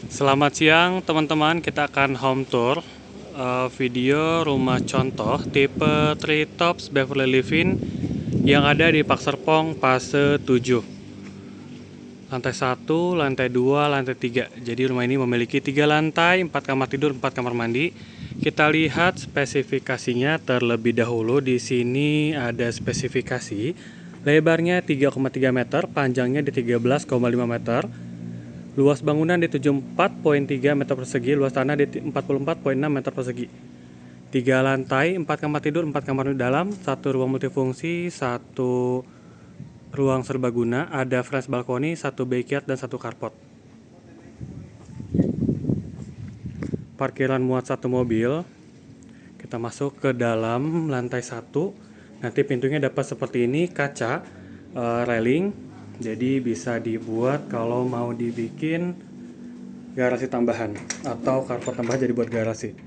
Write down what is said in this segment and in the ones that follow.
Selamat siang teman-teman, kita akan home tour video rumah contoh tipe Treetops Beverly Living yang ada di Pak Serpong fase 7. Lantai 1, lantai 2, lantai 3. Jadi rumah ini memiliki 3 lantai, 4 kamar tidur, 4 kamar mandi. Kita lihat spesifikasinya terlebih dahulu. Di sini ada spesifikasi. Lebarnya 3,3 meter, panjangnya di 13,5 meter. Luas bangunan di 74,3 meter persegi, luas tanah di 44,6 meter persegi. 3 lantai, 4 kamar tidur, 4 kamar dalam, 1 ruang multifungsi, 1 ruang serbaguna, ada French balkoni, 1 backyard dan 1 carport. Parkiran muat 1 mobil. Kita masuk ke dalam lantai 1. Nanti pintunya dapat seperti ini, kaca, railing. Jadi bisa dibuat kalau mau dibikin garasi tambahan atau carport tambahan jadi buat garasi.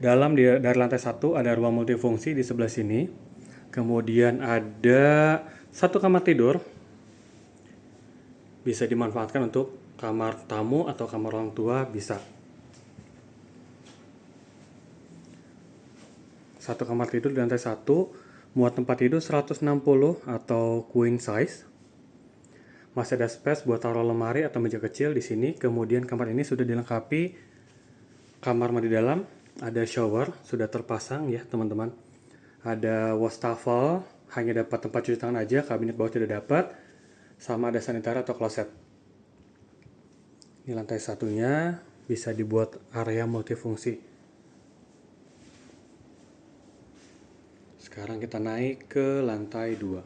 Dari lantai 1 ada ruang multifungsi di sebelah sini. Kemudian ada 1 kamar tidur. Bisa dimanfaatkan untuk kamar tamu atau kamar orang tua bisa. 1 kamar tidur di lantai 1. Muat tempat tidur 160 atau queen size. Masih ada space buat taruh lemari atau meja kecil di sini. Kemudian kamar ini sudah dilengkapi kamar mandi dalam, ada shower sudah terpasang ya teman-teman. Ada wastafel, hanya dapat tempat cuci tangan aja, kabinet bawah tidak dapat. Sama ada sanitary atau kloset. Ini lantai satunya, bisa dibuat area multifungsi. Sekarang kita naik ke lantai 2.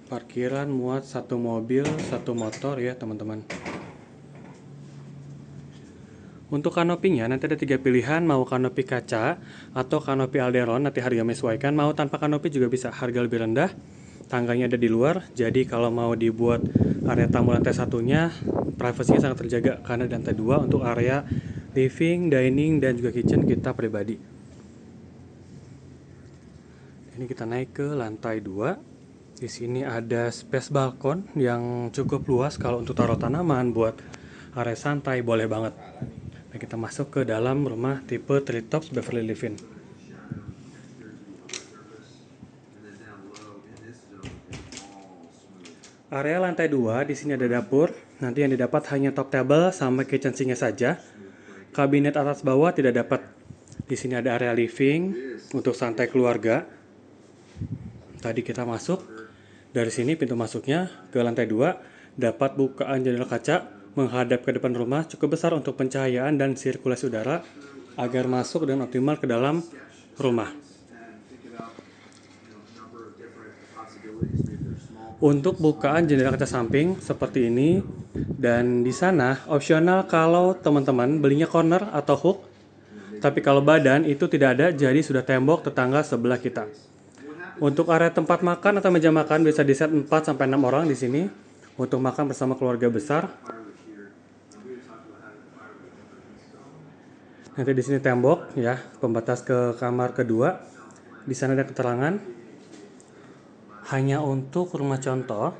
Parkiran muat 1 mobil, 1 motor ya teman-teman. Untuk kanopinya nanti ada 3 pilihan, mau kanopi kaca atau kanopi alderon, nanti harga menyesuaikan. Mau tanpa kanopi juga bisa, harga lebih rendah. Tangganya ada di luar, jadi kalau mau dibuat area tamu lantai satunya, privasinya sangat terjaga karena di lantai 2 untuk area living, dining, dan juga kitchen kita pribadi. Ini kita naik ke lantai 2. Di sini ada space balkon yang cukup luas kalau untuk taruh tanaman, buat area santai boleh banget. Nah, kita masuk ke dalam rumah tipe Treetops Beverly Living. Area lantai 2, di sini ada dapur. Nanti yang didapat hanya top table sama kitchen sinknya saja. Kabinet atas bawah tidak dapat. Di sini ada area living untuk santai keluarga. Tadi kita masuk dari sini, pintu masuknya ke lantai 2 dapat bukaan jendela kaca menghadap ke depan rumah, cukup besar untuk pencahayaan dan sirkulasi udara agar masuk dan optimal ke dalam rumah. Untuk bukaan jendela kaca samping seperti ini, dan di sana opsional kalau teman-teman belinya corner atau hook, tapi kalau badan itu tidak ada, jadi sudah tembok tetangga sebelah kita. Untuk area tempat makan atau meja makan bisa diset 4-6 orang di sini untuk makan bersama keluarga besar. Nanti di sini tembok ya, pembatas ke kamar kedua. Di sana ada keterangan hanya untuk rumah contoh.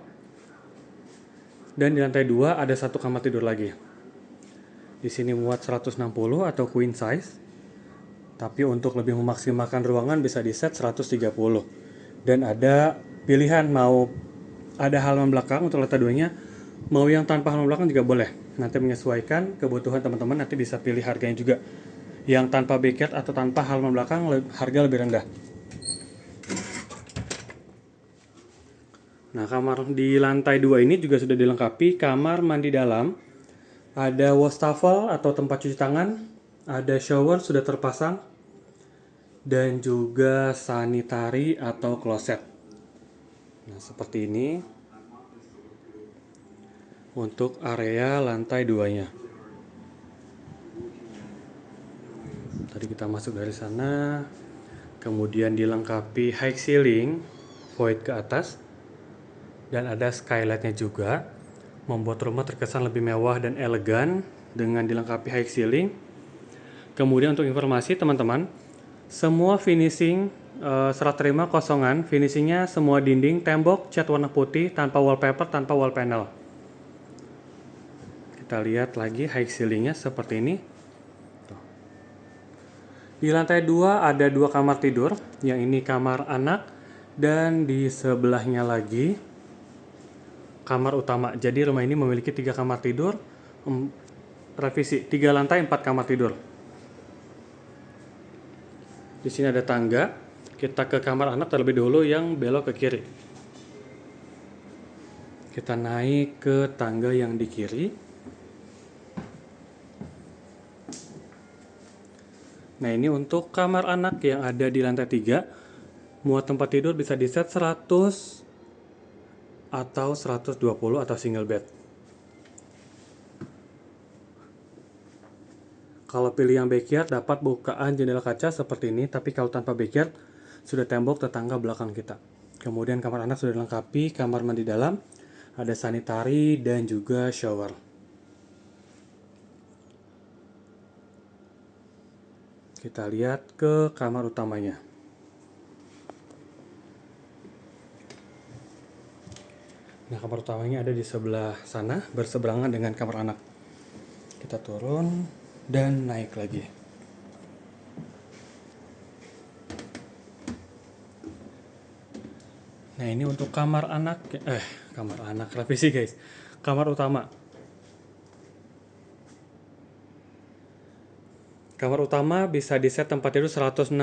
Dan di lantai 2 ada 1 kamar tidur lagi. Di sini muat 160 atau queen size. Tapi untuk lebih memaksimalkan ruangan bisa di set 130. Dan ada pilihan mau ada halaman belakang untuk lantai 2-nya, mau yang tanpa halaman belakang juga boleh. Nanti menyesuaikan kebutuhan teman-teman, nanti bisa pilih harganya juga. Yang tanpa backyard atau tanpa halaman belakang harga lebih rendah. Nah, kamar di lantai 2 ini juga sudah dilengkapi kamar mandi dalam. Ada wastafel atau tempat cuci tangan, ada shower sudah terpasang, dan juga sanitary atau kloset. Nah, seperti ini untuk area lantai 2-nya. Tadi kita masuk dari sana, kemudian dilengkapi high ceiling, void ke atas, dan ada skylightnya juga, membuat rumah terkesan lebih mewah dan elegan dengan dilengkapi high ceiling. Kemudian untuk informasi teman-teman, semua finishing serah terima kosongan, finishingnya semua dinding, tembok, cat warna putih, tanpa wallpaper, tanpa wall panel. Kita lihat lagi high ceilingnya seperti ini. Di lantai 2 ada 2 kamar tidur, yang ini kamar anak, dan di sebelahnya lagi kamar utama. Jadi rumah ini memiliki 3 kamar tidur, revisi 3 lantai 4 kamar tidur. Di sini ada tangga. Kita ke kamar anak terlebih dahulu yang belok ke kiri. Kita naik ke tangga yang di kiri. Nah, ini untuk kamar anak yang ada di lantai 3. Muat tempat tidur bisa diset 100 atau 120 atau single bed. Kalau pilih yang backyard dapat bukaan jendela kaca seperti ini, tapi kalau tanpa backyard sudah tembok tetangga belakang kita. Kemudian kamar anak sudah dilengkapi kamar mandi dalam, ada sanitari dan juga shower. Kita lihat ke kamar utamanya. Nah, kamar utamanya ada di sebelah sana, berseberangan dengan kamar anak. Kita turun dan naik lagi. Nah, ini untuk kamar anak, revisi guys. Kamar utama. Kamar utama bisa di set tempat tidur 160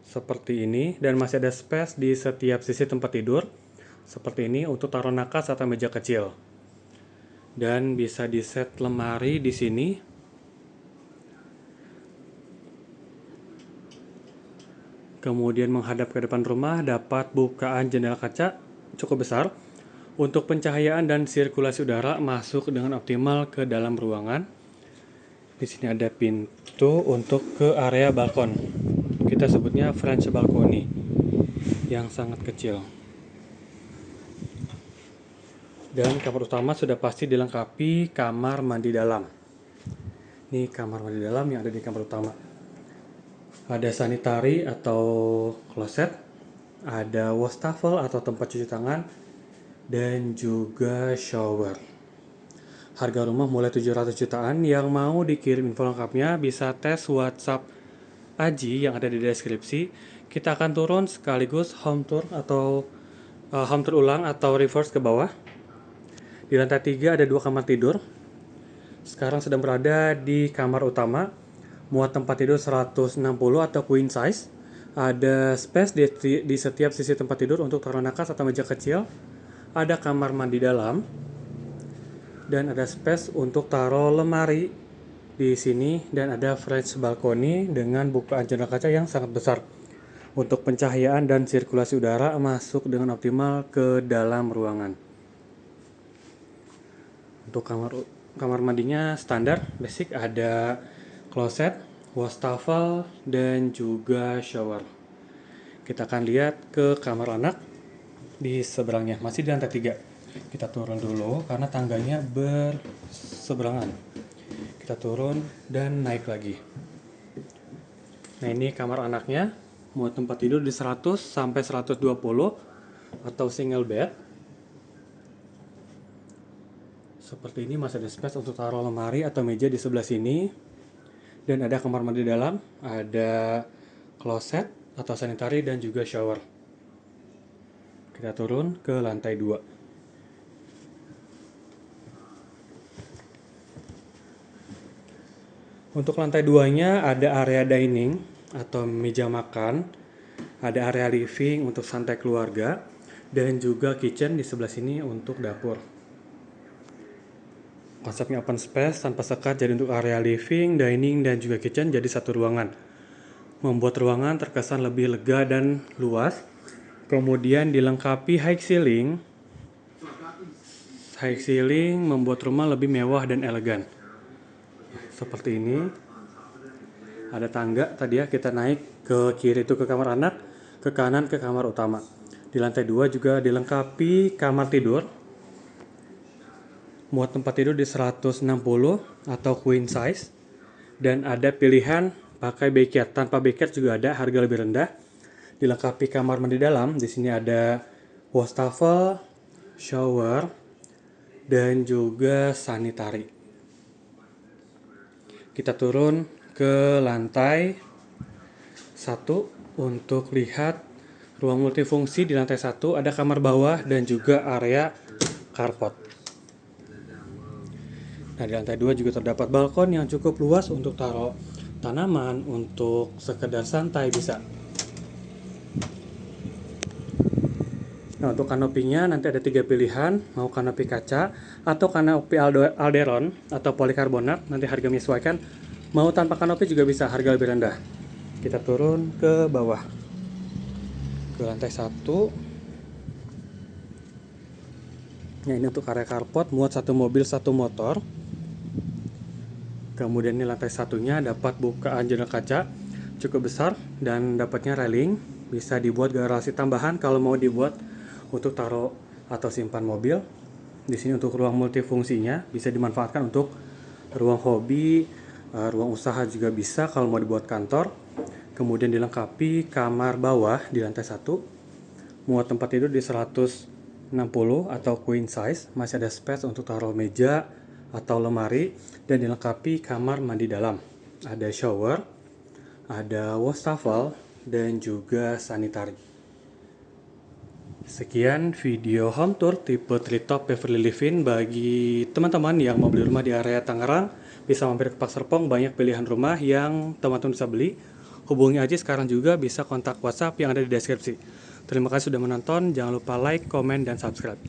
seperti ini, dan masih ada space di setiap sisi tempat tidur seperti ini untuk taruh nakas atau meja kecil. Dan bisa di set lemari di sini. Kemudian menghadap ke depan rumah, dapat bukaan jendela kaca cukup besar untuk pencahayaan dan sirkulasi udara masuk dengan optimal ke dalam ruangan. Di sini ada pintu untuk ke area balkon. Kita sebutnya French balcony yang sangat kecil. Dan kamar utama sudah pasti dilengkapi kamar mandi dalam. Ini kamar mandi dalam yang ada di kamar utama. Ada sanitari atau kloset, ada wastafel atau tempat cuci tangan, dan juga shower. Harga rumah mulai 700 jutaan. Yang mau dikirim info lengkapnya bisa tes WhatsApp Aji yang ada di deskripsi. Kita akan turun sekaligus home tour atau home tour ulang atau reverse ke bawah. Di lantai 3 ada 2 kamar tidur. Sekarang sedang berada di kamar utama. Muat tempat tidur 160 atau queen size. Ada space di setiap sisi tempat tidur untuk taruh nakas atau meja kecil. Ada kamar mandi dalam. Dan ada space untuk taruh lemari di sini, dan ada French balcony dengan bukaan jendela kaca yang sangat besar untuk pencahayaan dan sirkulasi udara masuk dengan optimal ke dalam ruangan. Untuk kamar mandinya standar, basic, ada kloset, wastafel, dan juga shower. Kita akan lihat ke kamar anak di seberangnya, masih di lantai 3. Kita turun dulu karena tangganya berseberangan. Kita turun dan naik lagi. Nah, ini kamar anaknya, muat tempat tidur di 100 sampai 120 atau single bed. Seperti ini, masih ada space untuk taruh lemari atau meja di sebelah sini. Dan ada kamar mandi dalam, ada kloset atau sanitari, dan juga shower. Kita turun ke lantai 2. Untuk lantai 2-nya ada area dining atau meja makan, ada area living untuk santai keluarga, dan juga kitchen di sebelah sini untuk dapur. Konsepnya open space tanpa sekat, jadi untuk area living, dining, dan juga kitchen jadi satu ruangan. Membuat ruangan terkesan lebih lega dan luas. Kemudian dilengkapi high ceiling. High ceiling membuat rumah lebih mewah dan elegan. Seperti ini. Ada tangga tadi ya, kita naik ke kiri itu ke kamar anak, ke kanan ke kamar utama. Di lantai 2 juga dilengkapi kamar tidur. Muat tempat tidur di 160 atau queen size, dan ada pilihan pakai backyard. Tanpa backyard juga ada, harga lebih rendah. Dilengkapi kamar mandi dalam. Di sini ada wastafel, shower, dan juga sanitary. Kita turun ke lantai 1 untuk lihat ruang multifungsi. Di lantai 1 ada kamar bawah dan juga area carport. Nah, di lantai 2 juga terdapat balkon yang cukup luas untuk taruh tanaman, untuk sekedar santai bisa. Nah, untuk kanopinya nanti ada 3 pilihan, mau kanopi kaca atau kanopi alderon atau polikarbonat, nanti harga menyesuaikan. Mau tanpa kanopi juga bisa, harga lebih rendah. Kita turun ke bawah, ke lantai 1. Nah, ini untuk area carport, muat 1 mobil 1 motor. Kemudian ini lantai 1-nya dapat bukaan jendela kaca cukup besar dan dapatnya railing. Bisa dibuat garasi tambahan kalau mau dibuat untuk taruh atau simpan mobil. Di sini untuk ruang multifungsinya bisa dimanfaatkan untuk ruang hobi, ruang usaha juga bisa kalau mau dibuat kantor. Kemudian dilengkapi kamar bawah di lantai 1. Muat tempat tidur di 160 atau queen size, masih ada space untuk taruh meja atau lemari, dan dilengkapi kamar mandi dalam. Ada shower, ada wastafel, dan juga sanitary. Sekian video home tour tipe treetop Beverly Livin. Bagi teman-teman yang mau beli rumah di area Tangerang, bisa mampir ke Pak Serpong, banyak pilihan rumah yang teman-teman bisa beli. Hubungi aja sekarang juga, bisa kontak WhatsApp yang ada di deskripsi. Terima kasih sudah menonton, jangan lupa like, komen, dan subscribe.